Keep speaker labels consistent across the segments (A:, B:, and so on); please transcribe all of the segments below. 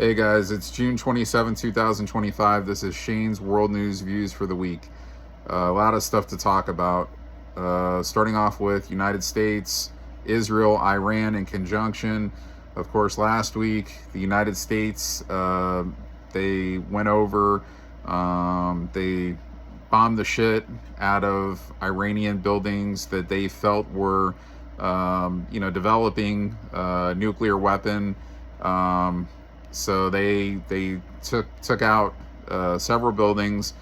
A: Hey guys, it's June 27, 2025. This is Shane's World News Views for the week. A lot of stuff to talk about. Starting off with United States, Israel, Iran in conjunction. Of course, last week, the United States, they went over, they bombed the shit out of Iranian buildings that they felt were, developing a nuclear weapon. So they took out several buildings.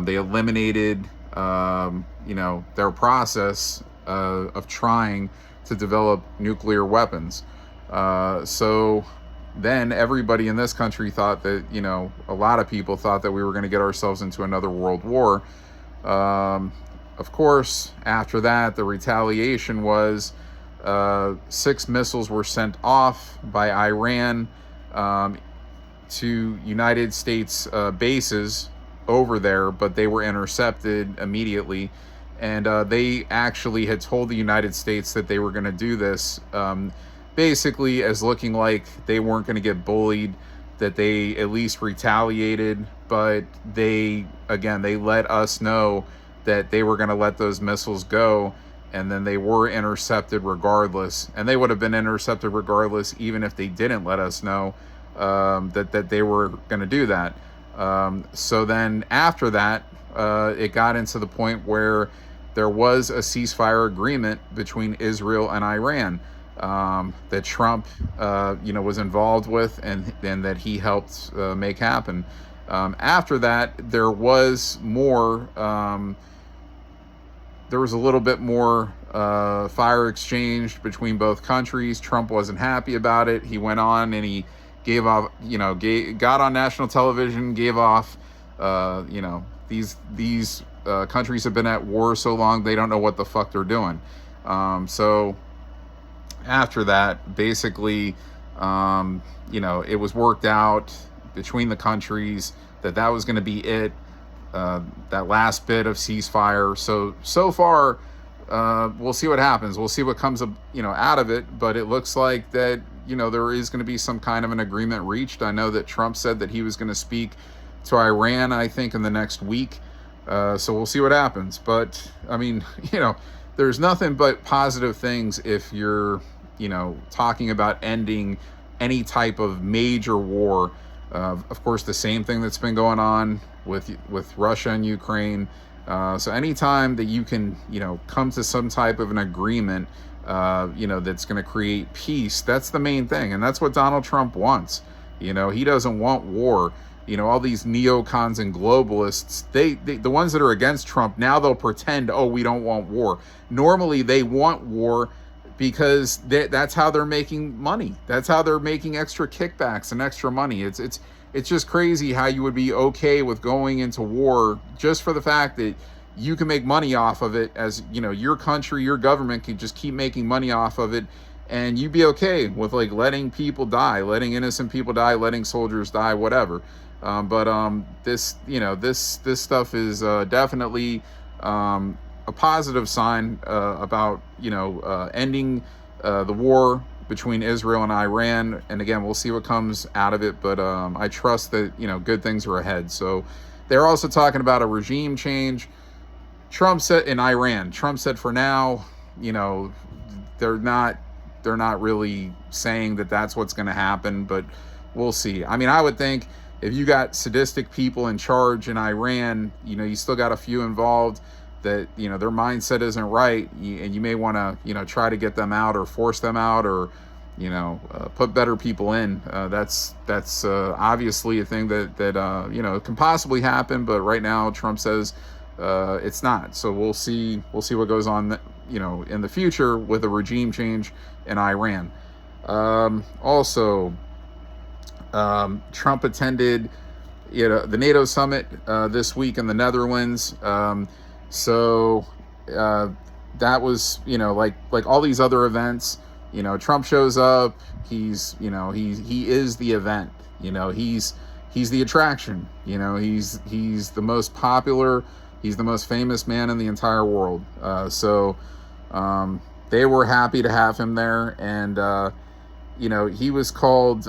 A: They eliminated their process of trying to develop nuclear weapons. So then everybody in this country thought that, a lot of people thought that we were going to get ourselves into another world war. Of course, after that, the retaliation was 6 missiles were sent off by Iran to United States bases over there, but they were intercepted immediately. And they actually had told the United States that they were going to do this, basically as looking like they weren't going to get bullied, that they at least retaliated. But they let us know that they were going to let those missiles go, and then they were intercepted regardless. And they would have been intercepted regardless even if they didn't let us know that they were going to do that. So then after that, it got into the point where there was a ceasefire agreement between Israel and Iran, that Trump, was involved with, and that he helped make happen. After that, there was more. There was a little bit more fire exchanged between both countries. Trump wasn't happy about it. He went on and he gave off, got on national television, gave off, these countries have been at war so long they don't know what the fuck they're doing. So after that, basically, it was worked out between the countries that was going to be it. That last bit of ceasefire. So far, we'll see what happens. We'll see what comes up, out of it. But it looks like that, there is going to be some kind of an agreement reached. I know that Trump said that he was going to speak to Iran, I think, in the next week. So we'll see what happens. But I mean, there's nothing but positive things if you're, talking about ending any type of major war. Of course, the same thing that's been going on with Russia and Ukraine. So anytime that you can, come to some type of an agreement, that's going to create peace, that's the main thing. And that's what Donald Trump wants. He doesn't want war. All these neocons and globalists, they the ones that are against Trump, now they'll pretend, oh, we don't want war. Normally they want war because that's how they're making money. That's how they're making extra kickbacks and extra money. It's just crazy how you would be okay with going into war just for the fact that you can make money off of it. As your country, your government can just keep making money off of it, and you'd be okay with like letting people die, letting innocent people die, letting soldiers die, whatever. But this stuff is definitely a positive sign about ending the war between Israel and Iran. And again, we'll see what comes out of it, but I trust that good things are ahead. So they're also talking about a regime change. Trump said in Iran, for now, they're not really saying that that's what's going to happen, but we'll see. I mean, I would think if you got sadistic people in charge in Iran, you still got a few involved that, their mindset isn't right, and you may want to, try to get them out or force them out, or, put better people in. That's obviously a thing that can possibly happen, but right now Trump says it's not. So we'll see what goes on, in the future with a regime change in Iran. Also, Trump attended the NATO summit this week in the Netherlands. So that was like all these other events. Trump shows up. He's he is the event. He's the attraction. He's the most popular. He's the most famous man in the entire world. So they were happy to have him there, and he was called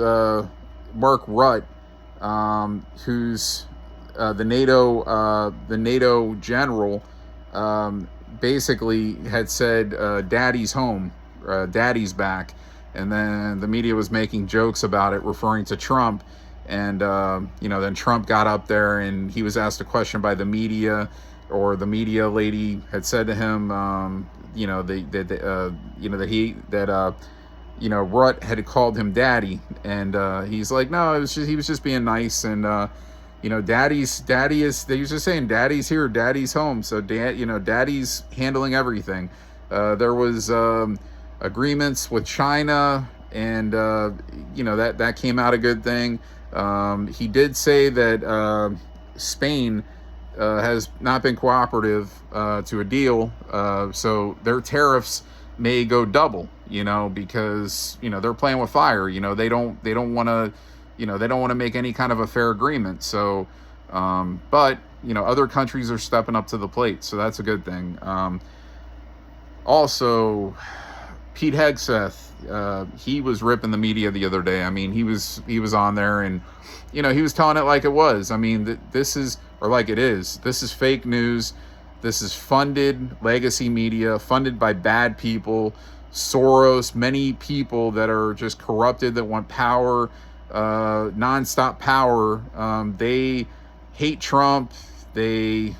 A: Mark Rutte, who's the NATO general, basically had said, "Daddy's home, Daddy's back," and then the media was making jokes about it, referring to Trump. And then Trump got up there and he was asked a question by the media, or the media lady had said to him, Rutt had called him daddy, and he's like, no, he was just being nice, and daddy is, they was just saying, daddy's here, daddy's home, so daddy's handling everything. There was agreements with China, and that came out a good thing. He did say that Spain has not been cooperative to a deal, so their tariffs may go double, because they're playing with fire. They don't want to make any kind of a fair agreement. So, but other countries are stepping up to the plate, so that's a good thing. Also, Pete Hegseth, he was ripping the media the other day. I mean, he was on there, and he was telling it like it was. I mean, this is fake news. This is funded legacy media, funded by bad people, Soros, many people that are just corrupted, that want power, nonstop power. They hate Trump. They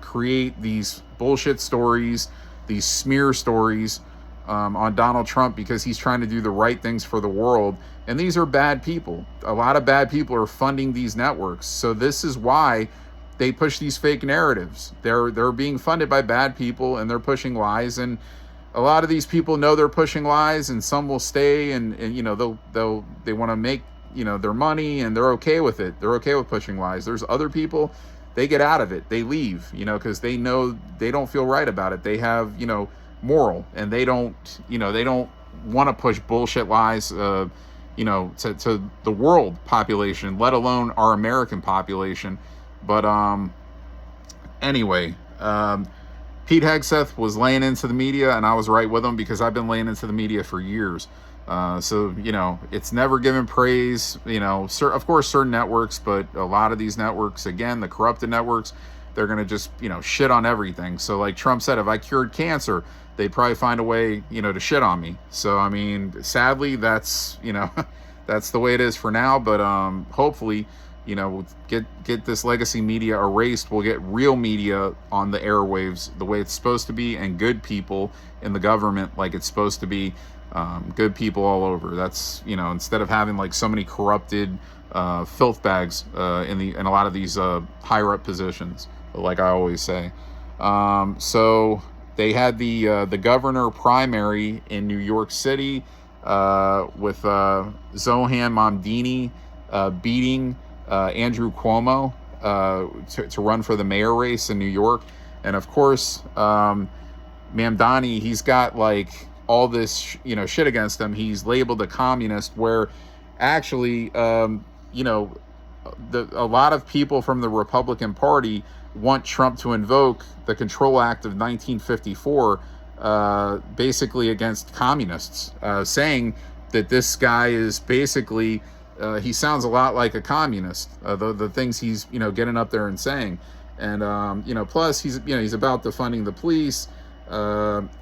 A: create these bullshit stories, these smear stories on Donald Trump, because he's trying to do the right things for the world. And these are bad people. A lot of bad people are funding these networks. So this is why they push these fake narratives. They're being funded by bad people, and they're pushing lies. And a lot of these people know they're pushing lies, and some will stay, and they want to make their money, and they're okay with it. They're okay with pushing lies. There's other people, they get out of it. They leave, because they know they don't feel right about it. They have moral, and they don't want to push bullshit lies to the world population, let alone our American population. But anyway, Pete Hegseth was laying into the media, and I was right with him, because I've been laying into the media for years. So it's never given praise, of course certain networks, but a lot of these networks, again, the corrupted networks, they're going to just, shit on everything. So like Trump said, if I cured cancer, they'd probably find a way, to shit on me. So, I mean, sadly, that's, that's the way it is for now. But hopefully, we'll get this legacy media erased. We'll get real media on the airwaves the way it's supposed to be, and good people in the government like it's supposed to be. Good people all over. That's, instead of having like so many corrupted filth bags in a lot of these higher up positions, like I always say. So they had the governor primary in New York City with Zohan Mamdani beating Andrew Cuomo to run for the mayor race in New York. And of course, Mamdani, he's got like all this shit against him. He's labeled a communist, where actually a lot of people from the Republican Party want Trump to invoke the Control Act of 1954, basically against communists, saying that this guy is basically, he sounds a lot like a communist, the things he's, getting up there and saying. And, plus he's about defunding the police,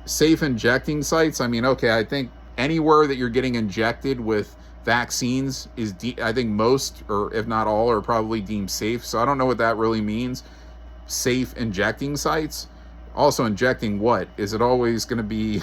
A: safe injecting sites. I mean, okay, I think anywhere that you're getting injected with vaccines is, I think most, or if not all, are probably deemed safe. So I don't know what that really means. Safe injecting sites. Also, injecting what? Is it always going to be,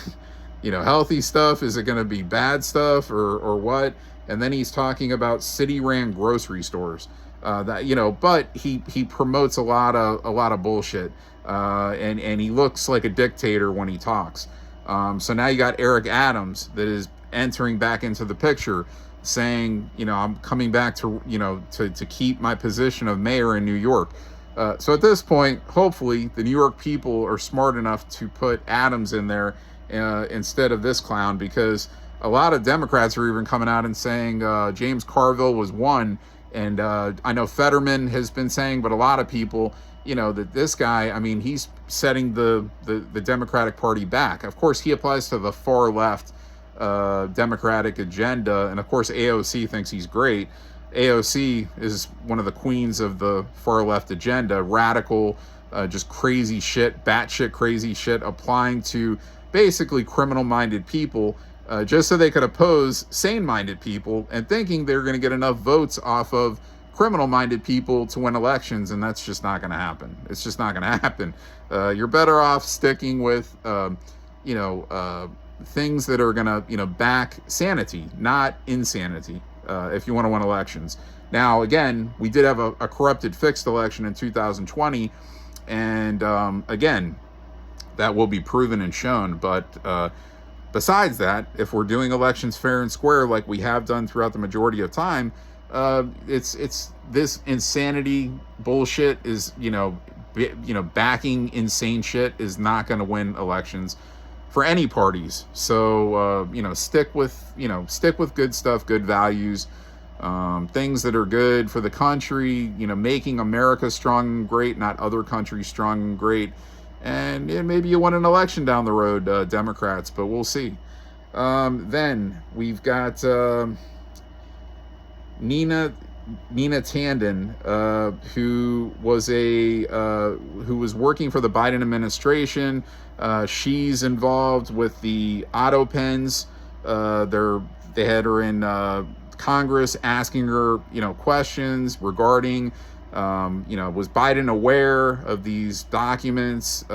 A: healthy stuff? Is it going to be bad stuff, or what? And then he's talking about city-ran grocery stores. But he promotes a lot of bullshit, and he looks like a dictator when he talks. So now you got Eric Adams that is entering back into the picture, saying, I'm coming back to to keep my position of mayor in New York. So at this point, hopefully the New York people are smart enough to put Adams in there instead of this clown, because a lot of Democrats are even coming out and saying James Carville was one. And I know Fetterman has been saying, but a lot of people, that this guy, I mean, he's setting the Democratic Party back. Of course, he applies to the far left Democratic agenda. And of course, AOC thinks he's great. AOC is one of the queens of the far left agenda, radical, just crazy shit, batshit crazy shit, applying to basically criminal-minded people, just so they could oppose sane-minded people, and thinking they're going to get enough votes off of criminal-minded people to win elections, and that's just not going to happen. It's just not going to happen. You're better off sticking with, things that are going to, back sanity, not insanity, if you want to win elections. Now, again, we did have a corrupted fixed election in 2020, and again, that will be proven and shown. But besides that, if we're doing elections fair and square like we have done throughout the majority of time, it's this insanity bullshit is, backing insane shit is not going to win elections for any parties. So stick with good stuff, good values, things that are good for the country, making America strong and great, not other countries strong and great. And maybe you win an election down the road, Democrats, but we'll see. Then we've got Nina Tanden, who was working for the Biden administration. She's involved with the auto pens. They had her in Congress asking her, questions regarding, was Biden aware of these documents,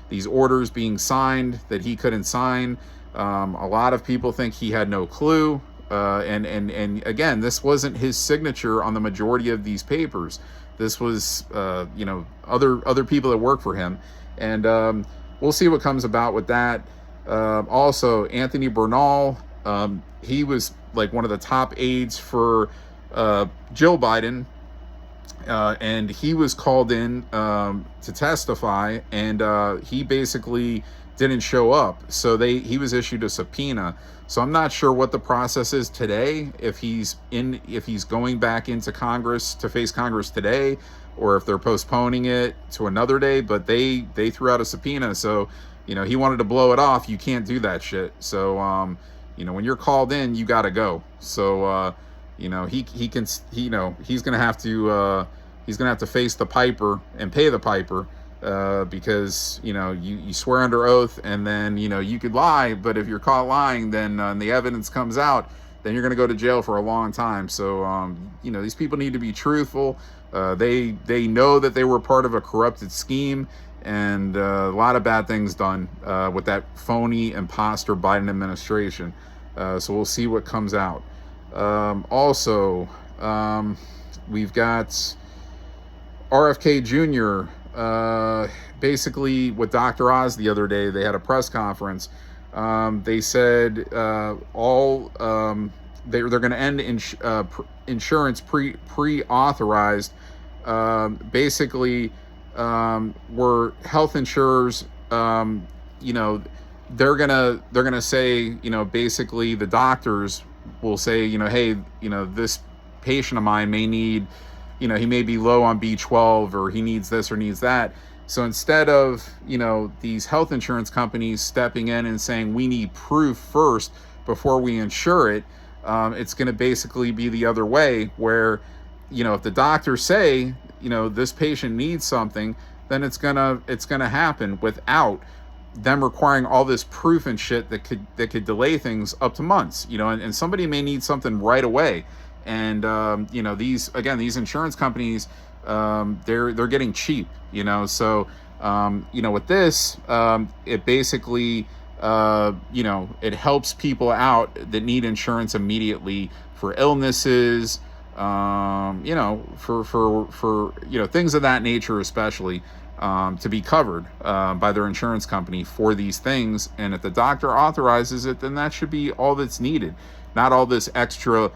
A: these orders being signed that he couldn't sign? A lot of people think he had no clue. And again, this wasn't his signature on the majority of these papers. This was, other people that work for him. And we'll see what comes about with that. Also, Anthony Bernal, he was like one of the top aides for Jill Biden. And he was called in to testify, and he basically didn't show up. So he was issued a subpoena. So I'm not sure what the process is today, if he's going back into Congress to face Congress today, or if they're postponing it to another day. But they threw out a subpoena, so he wanted to blow it off. You can't do that shit. So when you're called in, you got to go. So he's gonna have to face the piper and pay the piper. Because you swear under oath, and then you could lie, but if you're caught lying, then and the evidence comes out, then you're going to go to jail for a long time. So these people need to be truthful. They know that they were part of a corrupted scheme, and a lot of bad things done with that phony imposter Biden administration. So we'll see what comes out. Also, we've got RFK Jr. Basically with Dr. Oz the other day. They had a press conference. They said they're going to end insurance pre-authorized. Basically, where health insurers, they're gonna say, basically the doctors will say, hey, this patient of mine may need, he may be low on B12, or he needs this or needs that. So instead of, these health insurance companies stepping in and saying, we need proof first before we insure it, it's going to basically be the other way, where, if the doctors say, this patient needs something, then it's gonna happen without them requiring all this proof and shit that could delay things up to months, and somebody may need something right away. And these insurance companies, they're getting cheap, so with this, it basically it helps people out that need insurance immediately for illnesses, for things of that nature, especially to be covered by their insurance company for these things. And if the doctor authorizes it, then that should be all that's needed, not all these extra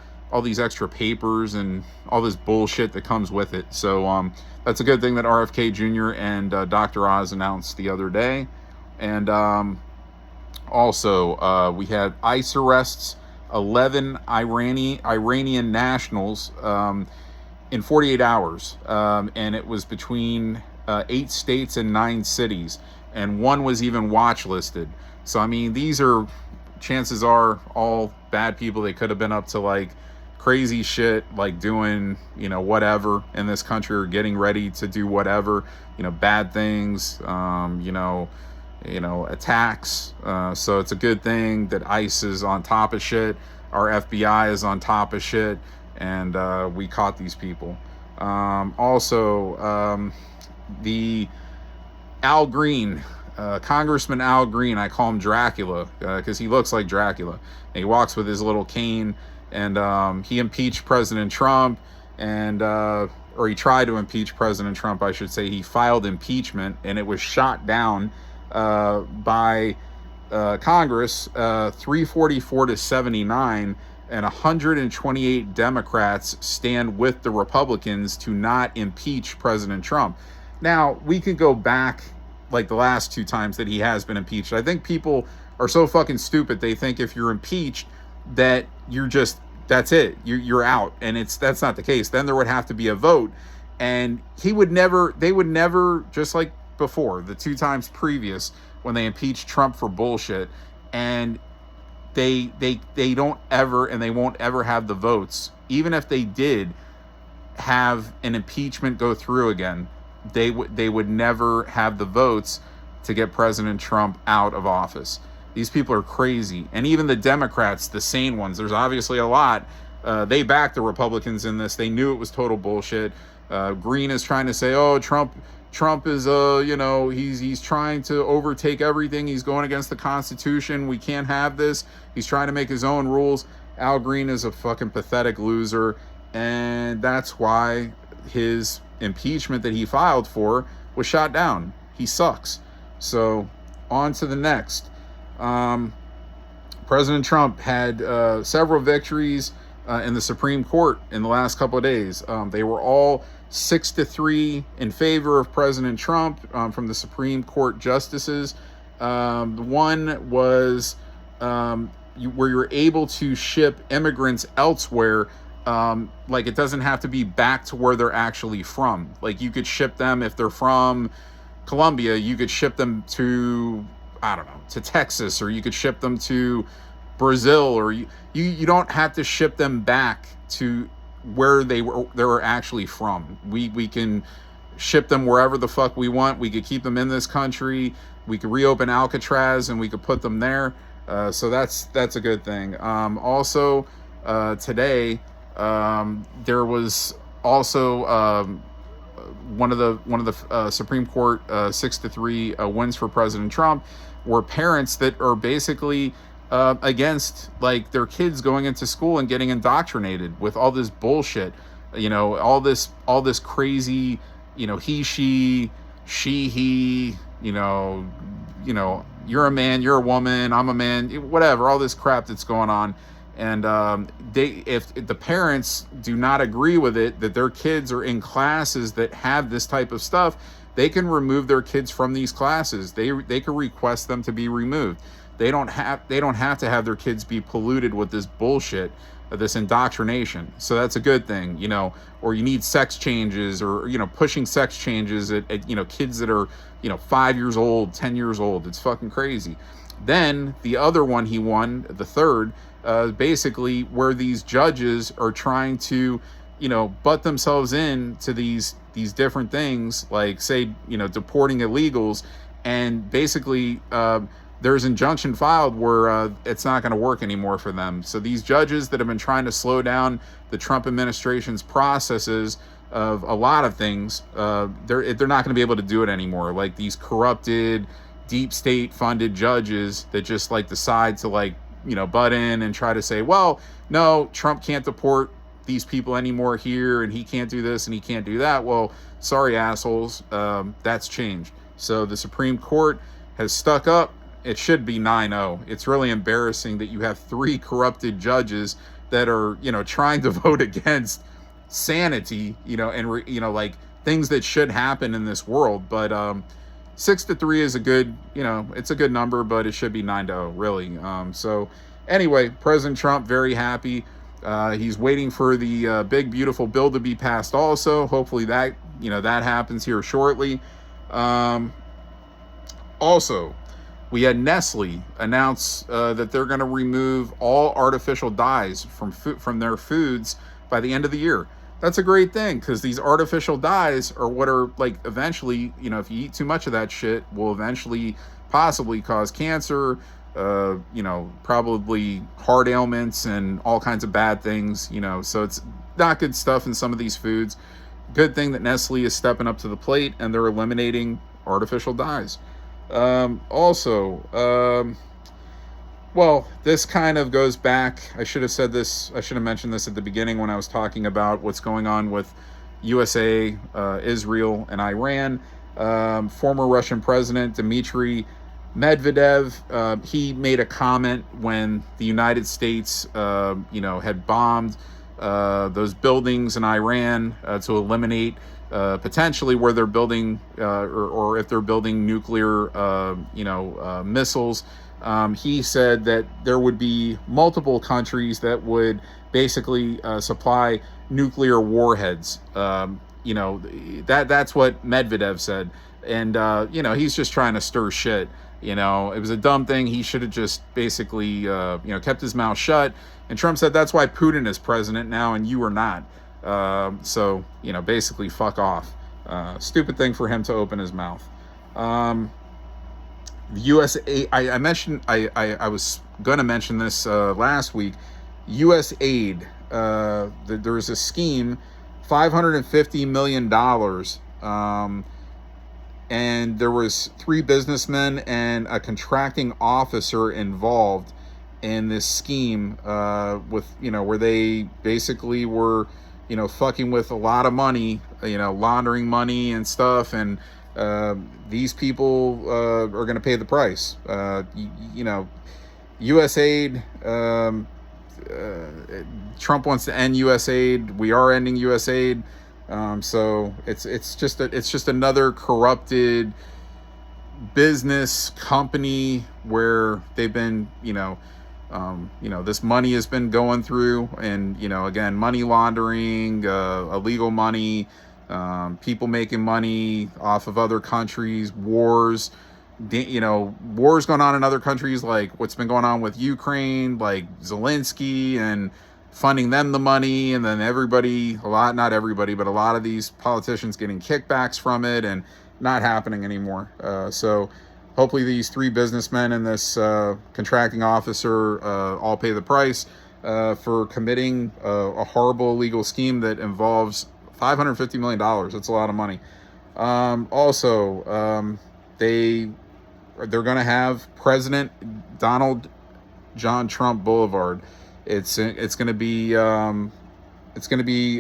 A: papers and all this bullshit that comes with it. So that's a good thing that RFK Jr. and Dr. Oz announced the other day. And also, we had ICE arrests 11 Iranian nationals in 48 hours. And it was between 8 states and 9 cities. And one was even watch listed. So, I mean, these are chances are all bad people. They could have been up to like crazy shit, like doing, whatever in this country, or getting ready to do whatever, bad things, attacks. So it's a good thing that ICE is on top of shit. Our FBI is on top of shit, and we caught these people. Also, the Al Green, Congressman Al Green, I call him Dracula because he looks like Dracula. And he walks with his little cane, and he impeached President Trump, and or he tried to impeach President Trump, I should say. He filed impeachment, and it was shot down by Congress, 344 to 79, and 128 Democrats stand with the Republicans to not impeach President Trump. Now, we could go back like the last two times that he has been impeached. I think people are so fucking stupid. They think if you're impeached that that's it. You're out. And that's not the case. Then there would have to be a vote. And they would never, just like before, the two times previous when they impeached Trump for bullshit, and they don't ever, and they won't ever have the votes. Even if they did have an impeachment go through again, they would never have the votes to get President Trump out of office. These people are crazy. And even the Democrats, the sane ones, there's obviously a lot, they backed the Republicans in this. They knew it was total bullshit. Green is trying to say, oh, Trump is he's trying to overtake everything. He's going against the Constitution. We can't have this. He's trying to make his own rules. Al Green is a fucking pathetic loser, and that's why his impeachment that he filed for was shot down. He sucks. So on to the next. President Trump had several victories in the Supreme Court in the last couple of days. They were all 6-3 in favor of President Trump from the Supreme Court justices. One was where you're able to ship immigrants elsewhere. Like, it doesn't have to be back to where they're actually from. Like, you could ship them, if they're from Colombia, you could ship them to, I don't know, to Texas, or you could ship them to Brazil, or you don't have to ship them back to where they were actually from. We can ship them wherever the fuck we want. We could keep them in this country. We could reopen Alcatraz and we could put them there. So that's a good thing. Also, today, there was also one of the Supreme Court 6-3 wins for President Trump were parents that are basically against, like, their kids going into school and getting indoctrinated with all this bullshit, all this crazy, he, she, he, you're a man, you're a woman, I'm a man, whatever, all this crap that's going on. And if the parents do not agree with it, that their kids are in classes that have this type of stuff, they can remove their kids from these classes. They can request them to be removed. They don't have to have their kids be polluted with this bullshit, this indoctrination. So that's a good thing, or you need sex changes, or, pushing sex changes at kids that are, 5 years old, 10 years old. It's fucking crazy. Then the other one he won, the third, basically where these judges are trying to, butt themselves in to these different things, like, say, deporting illegals, and basically there's injunction filed where it's not going to work anymore for them. So these judges that have been trying to slow down the Trump administration's processes of a lot of things, they're not going to be able to do it anymore. Like, these corrupted, deep state funded judges that just like decide to, like, butt in and try to say, well, no, Trump can't deport these people anymore here, and he can't do this and he can't do that. Well, sorry, assholes, that's changed. So the Supreme Court has stuck up. It should be 9-0. It's really embarrassing that you have 3 corrupted judges that are, trying to vote against sanity, and like things that should happen in this world. But 6-3 is a good, it's a good number, but it should be 9-0, really. So anyway, President Trump, very happy. He's waiting for the big, beautiful bill to be passed also. Hopefully that, that happens here shortly. Also, We had Nestle announce that they're going to remove all artificial dyes from their foods by the end of the year. That's a great thing, because these artificial dyes are what are, like, eventually, if you eat too much of that shit, will eventually possibly cause cancer, probably heart ailments and all kinds of bad things, so it's not good stuff in some of these foods. Good thing that Nestle is stepping up to the plate and they're eliminating artificial dyes. Well, this kind of goes back. I should have mentioned this at the beginning when I was talking about what's going on with USA, Israel, and Iran. Former Russian President Dmitry Medvedev, he made a comment when the United States, had bombed those buildings in Iran to eliminate potentially where they're building, or if they're building nuclear, missiles. He said that there would be multiple countries that would basically supply nuclear warheads. That's what Medvedev said. And, he's just trying to stir shit. It was a dumb thing. He should have just basically, kept his mouth shut. And Trump said that's why Putin is president now and you are not. So, basically fuck off. Stupid thing for him to open his mouth. The USA, I mentioned, I was going to mention this last week. US aid, there was a scheme, $550 million, and there was 3 businessmen and a contracting officer involved in this scheme, with, where they basically were, fucking with a lot of money, laundering money and stuff, and these people are going to pay the price. USAID, Trump wants to end USAID. We are ending USAID. So it's just another corrupted business company where they've been, this money has been going through, and, again, money laundering, illegal money, people making money off of other countries, wars going on in other countries, like what's been going on with Ukraine, like Zelensky, and funding them the money, and then not everybody, but a lot of these politicians getting kickbacks from it, and not happening anymore. So hopefully these 3 businessmen and this contracting officer all pay the price for committing a horrible illegal scheme that involves $550 million. That's a lot of money. They're going to have President Donald John Trump Boulevard. It's going to be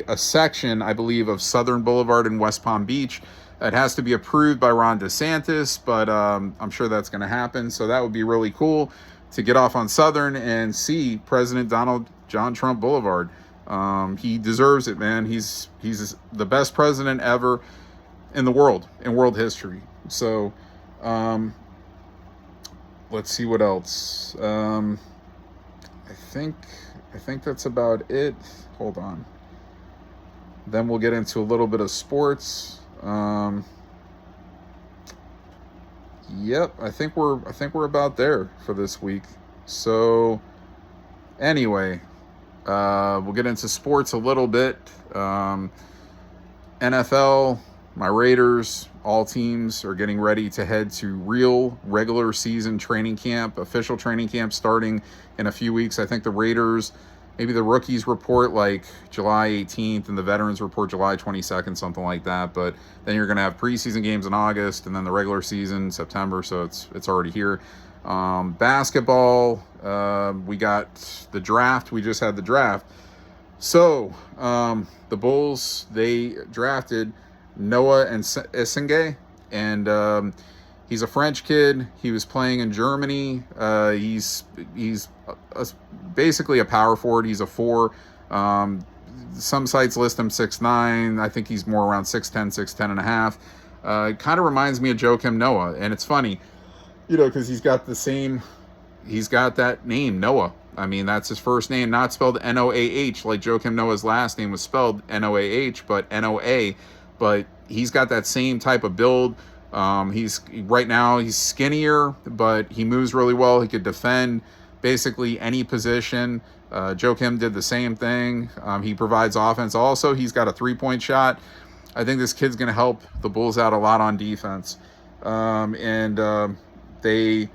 A: a section, I believe, of Southern Boulevard in West Palm Beach. It has to be approved by Ron DeSantis, but I'm sure that's going to happen. So that would be really cool to get off on Southern and see President Donald John Trump Boulevard. He deserves it, man. He's the best president ever in the world, in world history. So, let's see what else. I think that's about it. Hold on. Then we'll get into a little bit of sports. Yep, I think we're about there for this week. So, anyway, we'll get into sports a little bit. NFL, my Raiders, all teams are getting ready to head to real regular season training camp, official training camp starting in a few weeks. I think the Raiders, maybe the rookies report like July 18th and the veterans report July 22nd, something like that. But then you're going to have preseason games in August and then the regular season September. So it's already here. Basketball, we got the draft. We just had the draft. So the Bulls, they drafted Noah Essenge, and he's a French kid. He was playing in Germany. He's basically a power forward. He's a 4. Some sites list him 6'9". I think he's more around 6'10", 6'10 and a half. It kind of reminds me of Joakim Noah, and it's funny, because he's got that name, Noah. I mean, that's his first name, not spelled Noah, like Joakim Noah's last name was spelled Noah, but Noa. But he's got that same type of build, He's right now he's skinnier, but he moves really well. He could defend basically any position. Joe Kim did the same thing. He provides offense. Also, he's got a 3-point shot. I think this kid's going to help the Bulls out a lot on defense. They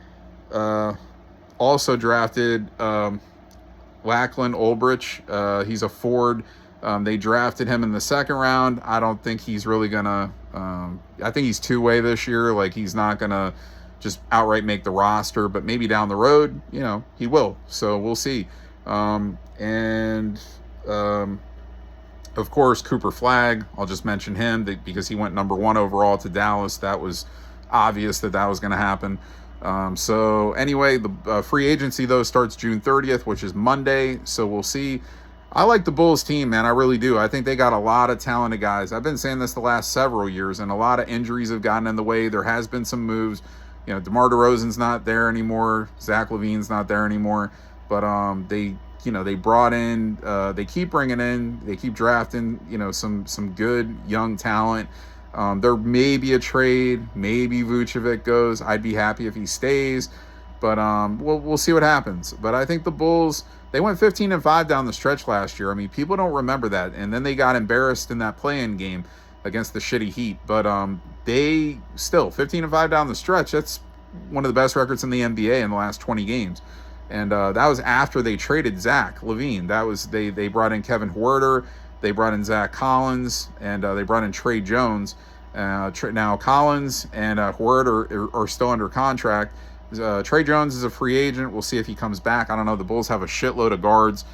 A: also drafted Lachlan Olbrich. He's a forward. They drafted him in the second round. I don't think he's really going to... I think he's two-way this year. Like, he's not going to just outright make the roster, but maybe down the road, he will. So we'll see. Of course, Cooper Flagg, I'll just mention him because he went number 1 overall to Dallas. That was obvious that was going to happen. So anyway, the free agency, though, starts June 30th, which is Monday. So we'll see. I like the Bulls team, man. I really do. I think they got a lot of talented guys. I've been saying this the last several years, and a lot of injuries have gotten in the way. There has been some moves. DeMar DeRozan's not there anymore. Zach LaVine's not there anymore. But they brought in, they keep bringing in, they keep drafting, some good young talent. There may be a trade, maybe Vucevic goes. I'd be happy if he stays, but we'll see what happens. But I think the Bulls, they went 15-5 down the stretch last year. I mean, people don't remember that, and then they got embarrassed in that play-in game against the shitty Heat. But they still 15-5 down the stretch. That's one of the best records in the NBA in the last 20 games. And that was after they traded Zach LaVine. That was they brought in Kevin Huerter, they brought in Zach Collins, and they brought in Trey Jones. Now Collins and Huerter are still under contract. Trey Jones is a free agent. We'll see if he comes back. I don't know. The Bulls have a shitload of guards.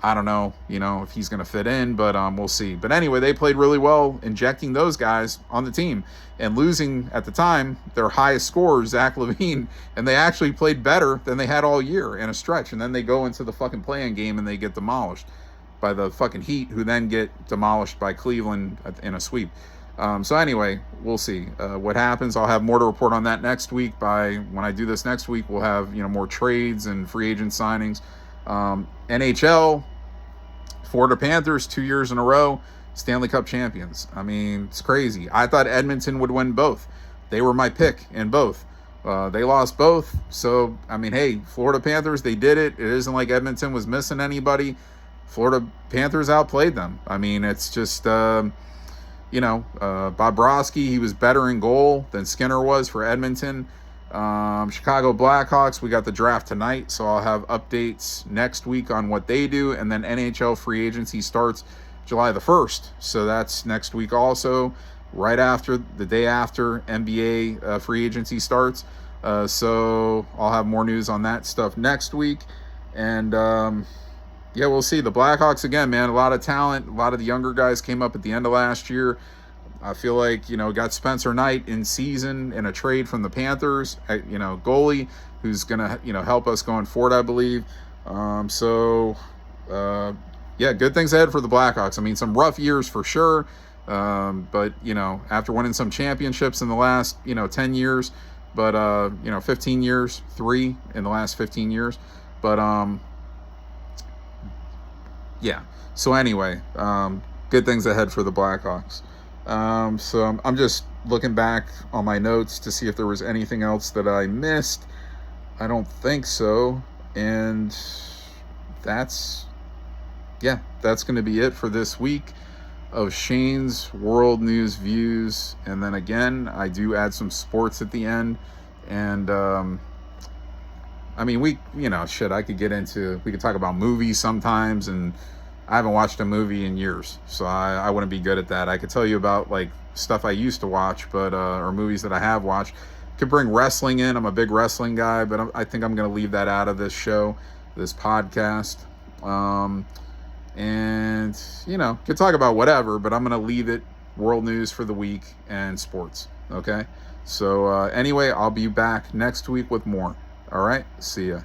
A: I don't know, if he's going to fit in, but we'll see. But anyway, they played really well injecting those guys on the team and losing, at the time, their highest scorer, Zach LaVine, and they actually played better than they had all year in a stretch. And then they go into the fucking play-in game and they get demolished by the fucking Heat, who then get demolished by Cleveland in a sweep. So anyway, we'll see what happens. I'll have more to report on that next week. When I do this next week, we'll have more trades and free agent signings. NHL, Florida Panthers, 2 years in a row, Stanley Cup champions. I mean, it's crazy. I thought Edmonton would win both. They were my pick in both. They lost both. So, I mean, hey, Florida Panthers, they did it. It isn't like Edmonton was missing anybody. Florida Panthers outplayed them. I mean, it's just, Bobrovsky, he was better in goal than Skinner was for Edmonton. Chicago Blackhawks, we got the draft tonight, so I'll have updates next week on what they do, and then NHL free agency starts July the 1st, so that's next week also, right after, the day after NBA free agency starts. So I'll have more news on that stuff next week, and we'll see. The Blackhawks, again, man, a lot of talent. A lot of the younger guys came up at the end of last year. I feel like, got Spencer Knight in season in a trade from the Panthers, goalie, who's going to, help us going forward, I believe. Good things ahead for the Blackhawks. I mean, some rough years for sure. But, after winning some championships in the last, 10 years, but, 15 years, 3 in the last 15 years. But, so anyway, good things ahead for the Blackhawks. So I'm just looking back on my notes to see if there was anything else that I missed. I don't think so. And that's going to be it for this week of Shane's World News Views. And then again, I do add some sports at the end. And, we could talk about movies sometimes, and I haven't watched a movie in years, so I wouldn't be good at that. I could tell you about like stuff I used to watch, but or movies that I have watched. Could bring wrestling in. I'm a big wrestling guy, but I think I'm going to leave that out of this show, this podcast. Could talk about whatever, but I'm going to leave it world news for the week and sports. Okay. So anyway, I'll be back next week with more. All right. See ya.